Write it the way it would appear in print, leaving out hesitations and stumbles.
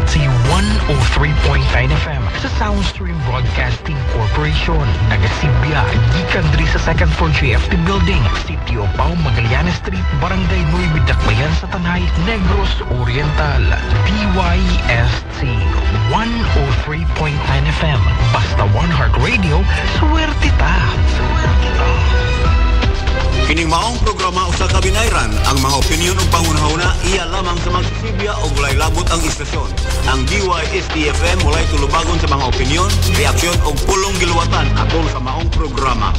sa 103.9 FM sa Soundstream Broadcasting Corporation. Nagasibya, gikan diri sa second floor JFT Building, Sitio Pau, Magallanes Street, Barangay Nueve, Dakbayan sa Tanay, Negros Oriental. DYST 103.9 FM. Basta One Heart Radio, swerte ta. Swerte ta. Kining maong programa usa ka binayran, ang mga opinyon ug pangunahuna iya lamang sa magsisibya og walay labot ang istasyon. Ang DYST-FM walay tulubagon sa mga opinyon, reaksyon ug pulong giluwatan atol sa maong programa.